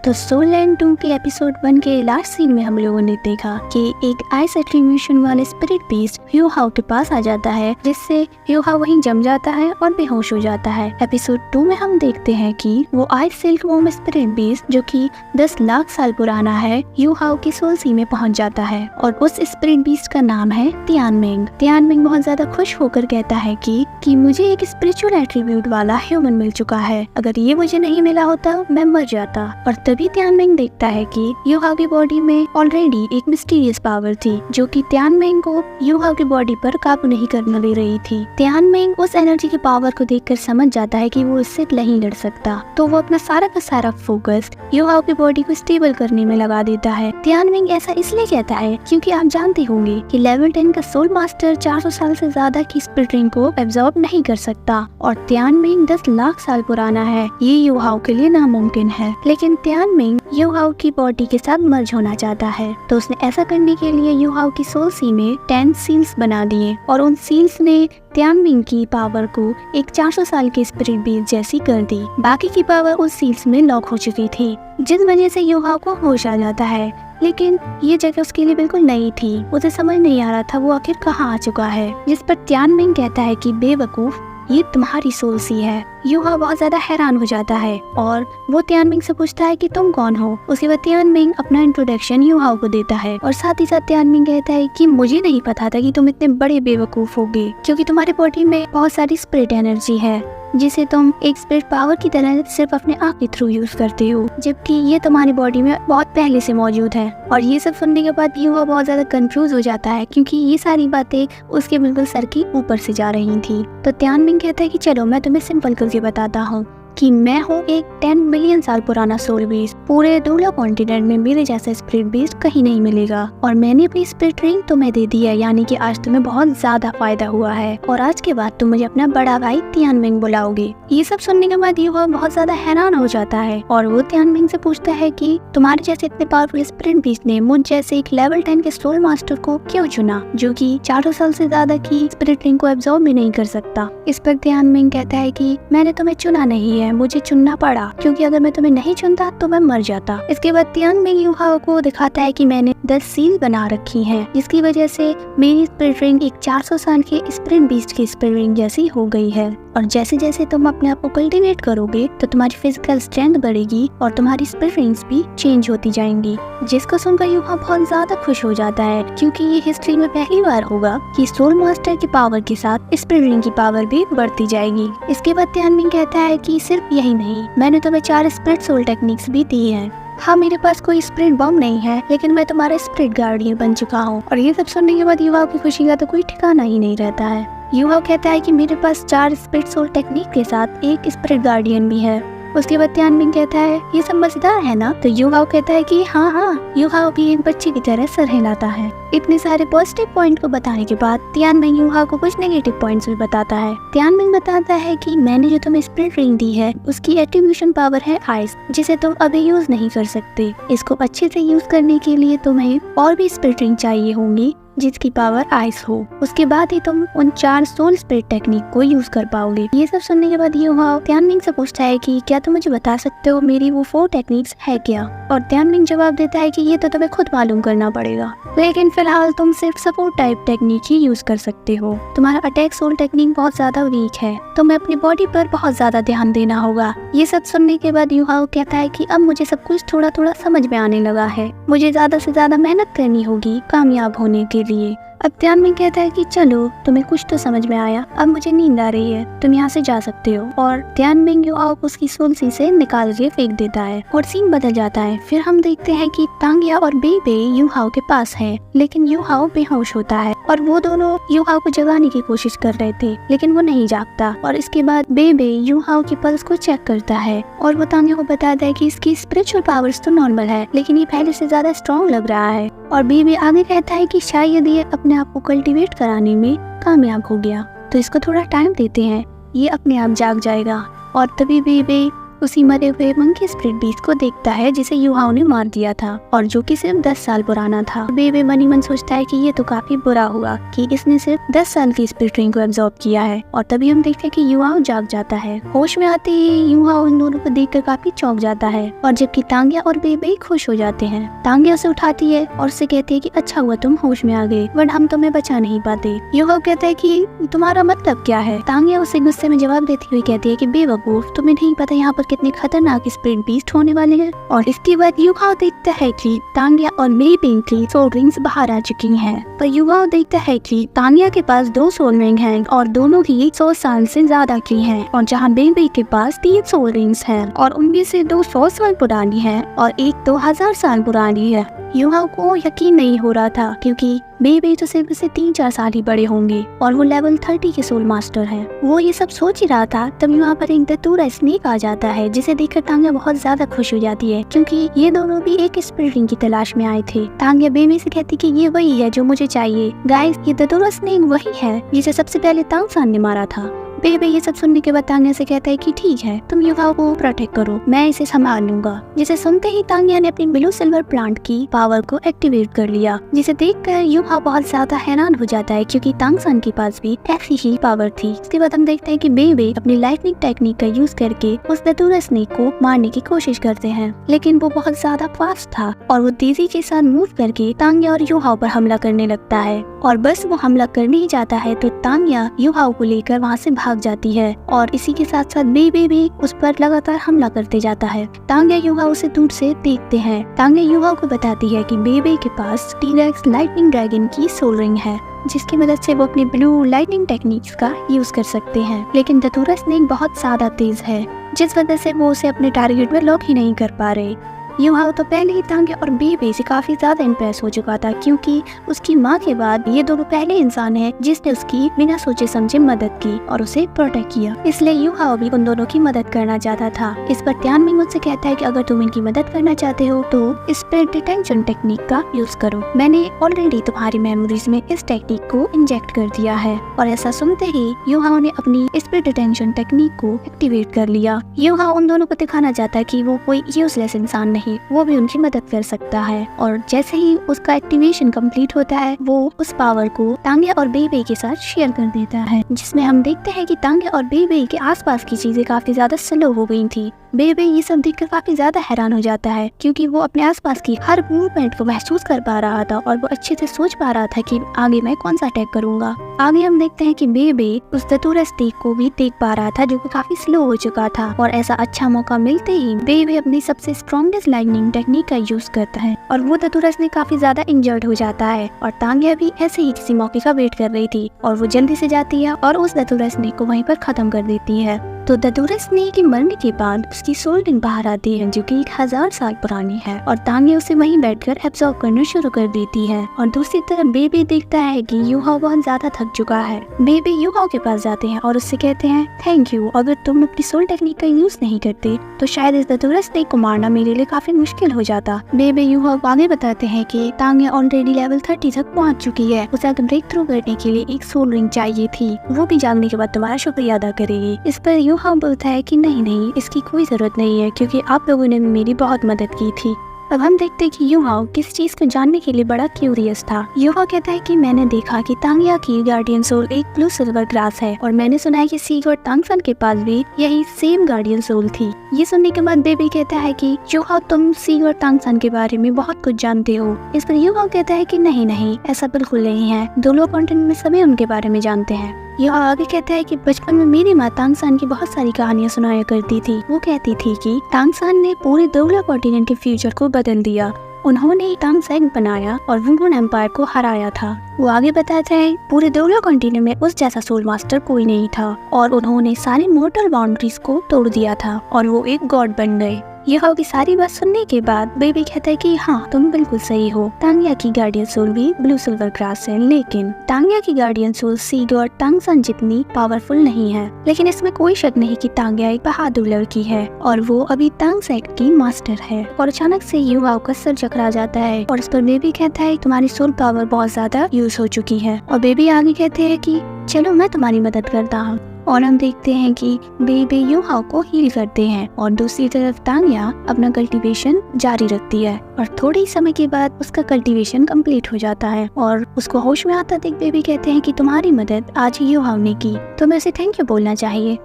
तो soul land 2 के episode 1 के लास्ट सीन में हम लोगों ने देखा कि एक आइस एट्रीब्यूशन वाले स्पिरिट बीस्ट ह्यू हाउ के पास आ जाता है, जिससे ह्यू हाउ वहीं जम जाता है और बेहोश हो जाता है। एपिसोड 2 में हम देखते हैं कि वो ice silk worm spirit beast जो कि 10 लाख साल पुराना है, ह्यू हाउ की सोल सी में पहुंच जाता है और उस स्पिरिट बीस्ट का नाम है तियानमिंग। तियानमिंग बहुत ज्यादा खुश होकर कहता है कि मुझे एक स्पिरिचुअल एट्रीब्यूट वाला ह्यूमन मिल चुका है, अगर ये मुझे नहीं मिला होता मैं मर जाता। और तभी तियानमिंग देखता है कि ह्यू हाउ की बॉडी में ऑलरेडी एक मिस्टीरियस पावर थी जो कि तियानमिंग को ह्यू हाउ की बॉडी पर काबू नहीं करने दे रही थी। तियानमिंग उस एनर्जी की पावर को देखकर समझ जाता है कि वो उससे नहीं लड़ सकता, तो वो अपना सारा का सारा फोकस ह्यू हाउ की बॉडी को स्टेबल करने में लगा देता है। तियानमिंग ऐसा इसलिए कहता है क्योंकि आप जानते होंगे कि लेवल 10 का सोल मास्टर 400 साल से ज्यादा की स्पिरिट रिंग को एब्जॉर्ब नहीं कर सकता और तियानमिंग 10 लाख साल पुराना है, ये ह्यू हाउ के लिए नामुमकिन है। लेकिन तियानमिंग ह्यू हाउ की बॉडी के साथ मर्ज होना चाहता है, तो उसने ऐसा करने के लिए ह्यू हाउ की सोल सी में 10 सील्स बना दिए और उन सील्स ने तियानमिंग की पावर को एक 400 साल के स्पिरिट बीस्ट जैसी कर दी। बाकी की पावर उस सील्स में लॉक हो चुकी थी, जिस वजह से ह्यू हाउ को होश आ जाता है। लेकिन ये जगह उसके लिए बिल्कुल नई थी, उसे समझ नहीं आ रहा था वो आखिर कहाँ आ चुका है। जिस पर तियानमिंग कहता है कि बेवकूफ, ये तुम्हारी सोल सी है। ह्यू हाउ बहुत ज्यादा हैरान हो जाता है और वो तियानमिंग से पूछता है कि तुम कौन हो। उसके बाद तियानमिंग अपना इंट्रोडक्शन ह्यू हाउ को देता है और साथ ही साथ तियानमिंग कहता है कि मुझे नहीं पता था कि तुम इतने बड़े बेवकूफ होगे, क्योंकि तुम्हारे बॉडी में बहुत सारी स्पिरिट एनर्जी है जिसे तुम एक स्पिरिट पावर की तरह सिर्फ अपने आप के थ्रू यूज करते हो, जबकि ये तुम्हारी बॉडी में बहुत पहले से मौजूद है। और ये सब सुनने के बाद ह्यू हाउ बहुत ज्यादा कंफ्यूज हो जाता है, क्योंकि ये सारी बातें उसके बिल्कुल सर की ऊपर से जा रही थी। तो तियानमिंग कहता है कि चलो मैं तुम्हें सिंपल करके बताता हूँ कि मैं हूँ एक 10 मिलियन साल पुराना सोल बीस्ट। पूरे दूसरा कॉन्टिनेंट में मेरे जैसा स्पिरिट बीस्ट कहीं नहीं मिलेगा और मैंने अपनी स्पिरिट रिंग तुम्हें दे दी है, यानी कि आज तुम्हें बहुत ज्यादा फायदा हुआ है और आज के बाद तुम मुझे अपना बड़ा भाई तियानमिंग बुलाओगे। ये सब सुनने के बाद ह्यू हाउ बहुत ज्यादा हैरान हो जाता है और वो तियानमिंग से पूछता है कि तुम्हारे जैसे इतने पावरफुल स्पिरिट बीस्ट ने मुझ जैसे एक लेवल 10 के सोल मास्टर को क्यों चुना, जो कि 400 साल से ज्यादा की स्पिरिट रिंग को एब्जॉर्ब भी नहीं कर सकता। इस पर तियानमिंग कहता है कि मैंने तुम्हें चुना नहीं है, मुझे चुनना पड़ा, क्योंकि अगर मैं तुम्हें नहीं चुनता तो मैं मर जाता। इसके बाद तियानमिंग ह्यू हाउ को दिखाता है कि मैंने 10 सील बना रखी हैं, जिसकी वजह से मेरी स्पिरिट रिंग एक 400 साल के स्पिरिट बीस्ट की स्पिरिट रिंग जैसी हो गई है। और जैसे जैसे तुम अपने आप को कल्टीवेट करोगे तो तुम्हारी फिजिकल स्ट्रेंथ बढ़ेगी और तुम्हारी स्पिरिट रिंग्स भी चेंज होती जाएंगी। जिसको सुनकर ह्यू हाउ बहुत ज्यादा खुश हो जाता है, क्योंकि ये हिस्ट्री में पहली बार होगा कि सोल मास्टर की पावर के साथ स्पिरिट रिंग की पावर भी बढ़ती जाएगी। इसके बाद तियानमिंग कहता है कि सिर्फ यही नहीं, मैंने तुम्हें 4 स्पिरिट सोल टेक्निक्स भी दी हैं। हाँ, मेरे पास कोई स्पिरिट बॉम्ब नहीं है, लेकिन मैं तुम्हारा स्पिरिट गार्डियन बन चुका हूँ। और ये सब सुनने के बाद ह्यू हाउ की खुशी का तो कोई ठिकाना ही नहीं रहता है। ह्यू हाउ कहता है कि मेरे पास 4 स्पिरिट सोल टेक्निक के साथ एक स्पिरिट गार्डियन भी है। उसके बाद तियानमिंग कहता है ये सब मजेदार है ना। तो ह्यू हाउ कहता है कि हाँ, ह्यू हाउ भी एक बच्चे की तरह सर हिलाता है। इतने सारे पॉजिटिव पॉइंट को बताने के बाद तियानमिंग ह्यू हाउ को कुछ नेगेटिव पॉइंट्स भी बताता है। तियानमिंग बताता है कि मैंने जो तुम्हें स्पिरिट रिंग दी है उसकी एट्रीब्यूशन पावर है आइस, जिसे तुम अभी यूज नहीं कर सकते। इसको अच्छे से यूज करने के लिए तुम्हें और भी स्पिरिट रिंग चाहिए होंगी जिसकी पावर आइस हो, उसके बाद ही तुम उन 4 सोल स्पिरिट टेक्निक को यूज कर पाओगे। ये सब सुनने के बाद ह्यू हाउ तियानमिंग से पूछता है कि क्या तुम मुझे बता सकते हो मेरी वो 4 टेक्निक्स है क्या। और तियानमिंग जवाब देता है कि ये तो तुम्हें खुद मालूम करना पड़ेगा, लेकिन फिलहाल तुम सिर्फ सपोर्ट टाइप टेक्निक ही यूज कर सकते हो। तुम्हारा अटैक सोल टेक्निक बहुत ज्यादा वीक है, तुम्हें अपनी बॉडी पर बहुत ज्यादा ध्यान देना होगा। ये सब सुनने के बाद ह्यू हाउ कहता है कि अब मुझे सब कुछ थोड़ा थोड़ा समझ में आने लगा है, मुझे ज्यादा से ज्यादा मेहनत करनी होगी कामयाब होने के लिए। अब तियानमिंग कहता है कि चलो तुम्हें कुछ तो समझ में आया, अब मुझे नींद आ रही है, तुम यहाँ से जा सकते हो। और तियानमिंग ह्यू हाउ को उसकी सोल सी से निकाल के फेंक देता है और सीन बदल जाता है। फिर हम देखते हैं कि तांगिया और बेबे ह्यू हाउ के पास है, लेकिन ह्यू हाउ बेहोश होता है और वो दोनों ह्यू हाउ को जगाने की कोशिश कर रहे थे, लेकिन वो नहीं जागता। और इसके बाद बेबे ह्यू हाउ की पल्स को चेक करता है और वो तांगिया को बताता है कि इसकी स्पिरिचुअल पावर्स तो नॉर्मल है, लेकिन ये पहले से ज्यादा स्ट्रॉन्ग लग रहा है। और बेबे आगे कहता है कि शायद ये अपने आप को कल्टीवेट कराने में कामयाब हो गया, तो इसको थोड़ा टाइम देते हैं, ये अपने आप जाग जाएगा। और तभी बेबे उसी मरे हुए मंकी स्पिरिट बीस्ट को देखता है जिसे यूहाओ ने मार दिया था और जो कि सिर्फ 10 साल पुराना था। बेबे मनी मन सोचता है कि ये तो काफी बुरा हुआ कि इसने सिर्फ 10 साल की स्पिरिट रिंग को एब्जॉर्ब किया है। और तभी हम देखते हैं कि यूहाओ जाग जाता है। होश में आते ही यूहाओ इन दोनों को देखकर काफी चौंक जाता है और जबकि तांग्या और बेबे खुश हो जाते हैं। तांग्या उसे उठाती है और उससे कहती है कि अच्छा हुआ तुम होश में आ गए, बट हम तुम्हें बचा नहीं पाते। यूहाओ कहता है कि तुम्हारा मतलब क्या है। तांग्या उसे गुस्से में जवाब देती हुई कहती है कि बेवकूफ, तुम्हें नहीं पता यहाँ पर कितने खतरनाक स्पिरिट बीस्ट होने वाले हैं। और इसके बाद यूहाओ देखता है कि तांग्या और बेबे की सोल रिंग्स बाहर आ चुकी हैं। पर यूहाओ देखता है कि तांग्या के पास 2 सोल रिंग हैं और दोनों ही 100 साल से ज्यादा की हैं, और जहाँ बेबे के पास 3 सोल रिंग्स हैं और उनमें से 2 100 साल पुरानी है और एक 2000 साल पुरानी है। यूहाओ को यकीन नहीं हो रहा था क्योंकि बेबे तो सिर्फ उससे 3-4 साल ही बड़े होंगे और वो लेवल 30 के सोल मास्टर है। वो ये सब सोच ही रहा था तब वहाँ पर एक दतूरा स्नेक आ जाता है जिसे देखकर तांग्या बहुत ज्यादा खुश हो जाती है क्योंकि ये दोनों भी एक स्पिरिट रिंग की तलाश में आए थे। तांग्या बेबे से कहती कि ये वही है जो मुझे चाहिए। गाइस, ये दतूरा स्नेक वही है जिसे सबसे पहले तांगसान ने मारा था। बेबे ये सब सुनने के बाद तांग्या से कहता है कि ठीक है, तुम यूहाओ को प्रोटेक्ट करो, मैं इसे संभाल लूंगा। जिसे सुनते ही तांग्या ने अपनी ब्लू सिल्वर प्लांट की पावर को एक्टिवेट कर लिया, जिसे देखकर यूहाओ बहुत ज्यादा हैरान हो जाता है क्योंकि तांगसान के पास भी ऐसी ही पावर थी। इसके बाद हम देखते हैं कि बेबे अपनी लाइटनिंग टेक्निक का यूज करके उस दतूरा स्नेक को मारने की कोशिश करते हैं, लेकिन वो बहुत ज्यादा फास्ट था और वो तेजी के साथ मूव करके तांग्या और यूहाओ पर हमला करने लगता है। और बस वो हमला करने ही जाता है तो तांग्या यूहाओ को लेकर वहाँ से भाग जाती है और इसी के साथ साथ बेबे भी उस पर लगातार हमला करते जाता है। तांग्या यूहाओ से दूर से देखते हैं। तांग्या यूहाओ को बताती है कि बेबे के पास टी-रेक्स लाइटनिंग ड्रैगन की सोल रिंग है जिसकी मदद से वो अपनी ब्लू लाइटनिंग टेक्निक्स का यूज कर सकते हैं, लेकिन दतूरा स्नेक बहुत ज्यादा तेज है जिस वजह से वो उसे अपने टारगेट में लॉक ही नहीं कर पा रहे। यूहाओ तो पहले ही तांग्या और बेबे से काफी ज्यादा इम्प्रेस हो चुका था क्योंकि उसकी माँ के बाद ये दोनों पहले इंसान हैं जिसने उसकी बिना सोचे समझे मदद की और उसे प्रोटेक्ट किया। इसलिए यूहाओ भी उन दोनों की मदद करना चाहता था। इस पर त्यानमिंग मुझसे कहता है कि अगर तुम इनकी मदद करना चाहते हो तो स्पिरिट डिटेंशन टेक्निक का यूज करो। मैंने ऑलरेडी तुम्हारी मेमोरीज में इस टेक्निक को इंजेक्ट कर दिया है। और ऐसा सुनते ही यूहाओ ने अपनी स्पिरिट डिटेंशन टेक्निक को एक्टिवेट कर लिया। यूहाओ उन दोनों को दिखाना चाहता है कि वो कोई यूजलेस इंसान नहीं, वो भी उनकी मदद कर सकता है। और जैसे ही उसका एक्टिवेशन कंप्लीट होता है वो उस पावर को तांग्या और बेबे के साथ शेयर कर देता है, जिसमें हम देखते हैं कि तांग्या और बेबे के आसपास की चीजें काफी ज्यादा स्लो हो गई थी। बेबे ये सब देखकर काफी ज्यादा हैरान हो जाता है क्योंकि वो अपने आसपास की हर मूवमेंट को महसूस कर पा रहा था और वो अच्छे से सोच पा रहा था कि आगे मैं कौन सा अटैक करूंगा। आगे हम देखते हैं कि बेबे उस दतूरा स्नेक को भी देख पा रहा था जो कि काफी स्लो हो चुका था और ऐसा अच्छा मौका मिलते ही बेबे अपनी सबसे स्ट्रॉन्गेस्ट लाइटनिंग टेक्निक का यूज करता है और वो दतूरा स्नेक काफी ज्यादा इंजर्ड हो जाता है। और तांग्या भी ऐसे ही किसी मौके का वेट कर रही थी और वो जल्दी से जाती है और उस दतूरा स्नेक को वहीं पर खत्म कर देती है। तो दतूरा स्नेक के मरने के बाद उसकी सोल रिंग बाहर आती है जो कि 1000 साल पुरानी है और तांग्या उसे वहीं बैठकर एब्जॉर्ब करना शुरू कर देती है। और दूसरी तरफ बेबे देखता है कि यूहाओ बहुत ज्यादा थक चुका है। बेबे यूहाओ के पास जाते हैं और उससे कहते हैं थैंक यू, अगर तुम अपनी सोल टेक्निक का यूज नहीं करते तो शायद इस दतूरा स्नेक को मारना मेरे लिए काफी मुश्किल हो जाता। बेबे यूहाओ आगे बताते हैं कि तांग्या ऑलरेडी लेवल 30 तक पहुंच चुकी है, उसे आगे ब्रेक थ्रू करने के लिए एक सोल रिंग चाहिए थी, वो भी जागने के बाद तुम्हारा शुक्रिया अदा करेगी। इस पर यूहाओ बोलता है कि नहीं, इसकी कोई जरूरत नहीं है क्योंकि आप लोगों ने मेरी बहुत मदद की थी। अब हम देखते हैं कि यूहाओ किस चीज को जानने के लिए बड़ा क्यूरियस था। यूहाओ कहता है कि मैंने देखा कि तांग्या की गार्डियन सोल एक ब्लू सिल्वर ग्रास है और मैंने सुना है कि सीग और तांगसान के पास भी यही सेम गार्डियन सोल थी। ये सुनने के बाद बेबी कहता है कि यूहाओ तुम सीग और तांगसान के बारे में बहुत कुछ जानते हो। इस पर यूहाओ कहता है कि नहीं, ऐसा बिल्कुल नहीं है, दोनों कॉन्टिनेंट में सभी उनके बारे में जानते हैं। यह आगे कहता है कि बचपन में मेरी माँ तांगसान की बहुत सारी कहानियां सुनाया करती थी। वो कहती थी कि तांगसान ने पूरे दोगला कॉन्टिनेंट के फ्यूचर को बदल दिया। उन्होंने ही तांगसेंग बनाया और वुंगुन एम्पायर को हराया था। वो आगे बताते हैं पूरे दोगला कॉन्टिनेंट में उस जैसा सोल मास्टर कोई नहीं था और उन्होंने सारी मोर्टल बाउंड्रीज को तोड़ दिया था और वो एक गॉड बन गए। यूहाओ की सारी बात सुनने के बाद बेबी कहता है कि हाँ, तुम बिल्कुल सही हो, तांग्या की गार्डियन सोल भी ब्लू सिल्वर ग्रास है, लेकिन तांग्या की गार्डियन सोल सीग और तांगसान जितनी पावरफुल नहीं है। लेकिन इसमें कोई शक नहीं कि तांग्या एक बहादुर लड़की है और वो अभी तांगसेंग की मास्टर है। और अचानक से यूहाओ का सर चकरा जाता है और इस पर बेबी कहता है तुम्हारी सोल पावर बहुत ज्यादा यूज हो चुकी है। और बेबी आगे कहते हैं कि चलो मैं तुम्हारी मदद करता हूँ। और हम देखते हैं कि बेबी यूहाओ को हील करते हैं और दूसरी तरफ तांग्या अपना कल्टीवेशन जारी रखती है और थोड़े ही समय के बाद उसका कल्टीवेशन कंप्लीट हो जाता है और उसको होश में आता देख बेबी कहते हैं कि तुम्हारी मदद आज यूहाओ ने की, तुम्हें उसे थैंक यू बोलना चाहिए।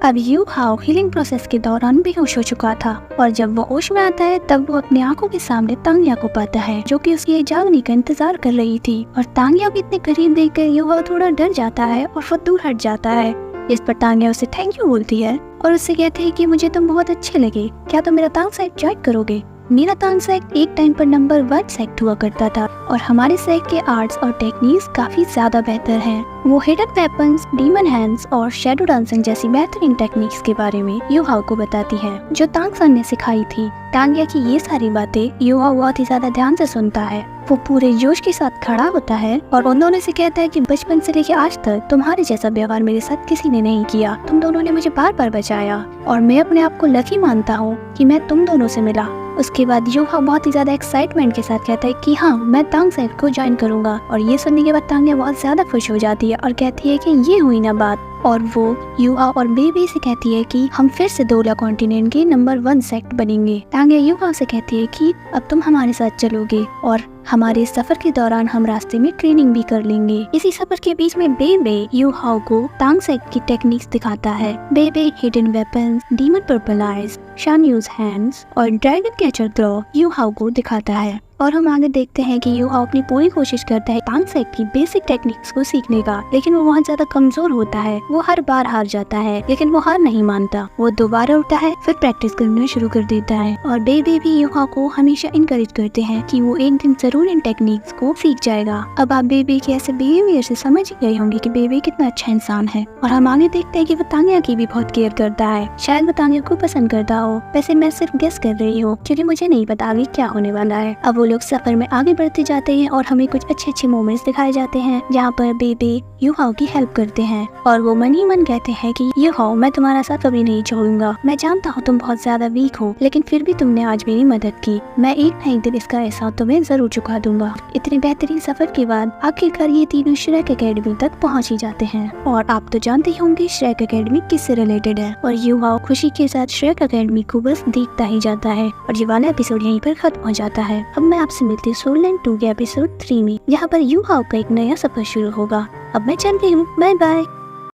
अब यूहाओ हीलिंग प्रोसेस के दौरान बेहोश हो चुका था और जब वो होश में आता है तब वो अपनी आंखों के सामने तांग्या को पाता है जो कि उसके जागने का इंतजार कर रही थी और तांग्या को इतने करीब देखकर यूहाओ थोड़ा डर जाता है और वो दूर हट जाता है। इस पर तांग्या उसे थैंक यू बोलती है और उससे कहते हैं कि मुझे तुम बहुत अच्छे लगे, क्या तुम मेरा तांग सेक्ट ज्वाइन करोगे? मेरा तांग सेक्ट एक टाइम पर नंबर 1 सेक्ट हुआ करता था और हमारे सेक्ट के आर्ट्स और टेक्निक्स काफी ज्यादा बेहतर हैं। वो हिडन वेपन्स, डीमन हैंड्स और शैडो डांसिंग जैसी बेहतरीन टेक्निक्स के बारे में यूहाओ को बताती है जो तांग सन ने सिखाई थी। तांग्या की ये सारी बातें यूहाओ बहुत ही ज्यादा ध्यान से सुनता है। वो पूरे जोश के साथ खड़ा होता है और उन दोनों से कहता है कि बचपन से लेकर आज तक तुम्हारे जैसा व्यवहार मेरे साथ किसी ने नहीं किया, तुम दोनों ने मुझे बार बार बचाया और मैं अपने आप को लकी मानता हूँ कि मैं तुम दोनों से मिला। उसके बाद यूहाओ बहुत ही ज्यादा एक्साइटमेंट के साथ कहता है कि हाँ, मैं तांग सेक्ट को ज्वाइन करूंगा और ये सुनने के बाद तांग्या बहुत ज्यादा खुश हो जाती है और कहती है कि ये हुई ना बात। और वो यूहाओ और बेबी से कहती है कि हम फिर से दोला कॉन्टिनेंट के नंबर 1 सेक्ट बनेंगे। तांग्या यूहाओ से कहती है कि अब तुम हमारे साथ चलोगे और हमारे सफर के दौरान हम रास्ते में ट्रेनिंग भी कर लेंगे। इसी सफर के बीच में बेबे यूहाओ को तांग सेक्ट की टेक्निक्स दिखाता है। बेबे hidden weapons, demon purple eyes, शानयूज हैंड्स और ड्रैगन कैचर क्लॉ यूहाओ को दिखाता है और हम आगे देखते हैं कि यूहाओ अपनी पूरी कोशिश करता है तांग सेक्ट की बेसिक टेक्निक्स को सीखने का, लेकिन वो बहुत ज्यादा कमजोर होता है। वो हर बार हार जाता है लेकिन वो हार नहीं मानता। वो दोबारा उठता है, फिर प्रैक्टिस करना शुरू कर देता है और बेबी भी यूहाओ को हमेशा इनकरेज करते हैं कि वो एक दिन जरूर इन टेक्निक्स को सीख जाएगा। अब आप बेबी के ऐसे बिहेवियर से समझ गए होंगे कि बेबी कितना अच्छा इंसान है और हम आगे देखते हैं कि वो तांग्या की भी बहुत केयर करता है। शायद वो तांग्या को पसंद करता हो, वैसे मैं सिर्फ गेस कर रही हूँ क्योंकि मुझे नहीं पता आगे क्या होने वाला है। अब वो लोग सफर में आगे बढ़ते जाते हैं और हमें कुछ अच्छे अच्छे मोमेंट्स दिखाए जाते हैं जहाँ पर बेबी यूहाओ की हेल्प करते हैं और वो मन ही मन कहते हैं कि यूहाओ, मैं तुम्हारा साथ कभी नहीं छोड़ूंगा। मैं जानता हूँ तुम बहुत ज्यादा वीक हो, लेकिन फिर भी तुमने आज मेरी मदद की। मैं एक न एक दिन इसका एहसास तुम्हें जरूर चुका दूंगा। इतने बेहतरीन सफर के बाद आखिरकार ये तीनों श्रेक एकेडमी तक पहुँच ही जाते हैं और आप तो जानते ही होंगे श्रेक एकेडमी किससे रिलेटेड है और यूहाओ खुशी के साथ श्रेक एकेडमी को बस देखता ही जाता है और ये वाला एपिसोड यहीं पर खत्म हो जाता है। अब मैं आपसे मिलती हूँ सोल लैंड 2 के एपिसोड 3 में, जहाँ पर यूहाओ का एक नया सफर शुरू होगा। अब मैं चलती हूँ, बाय बाय।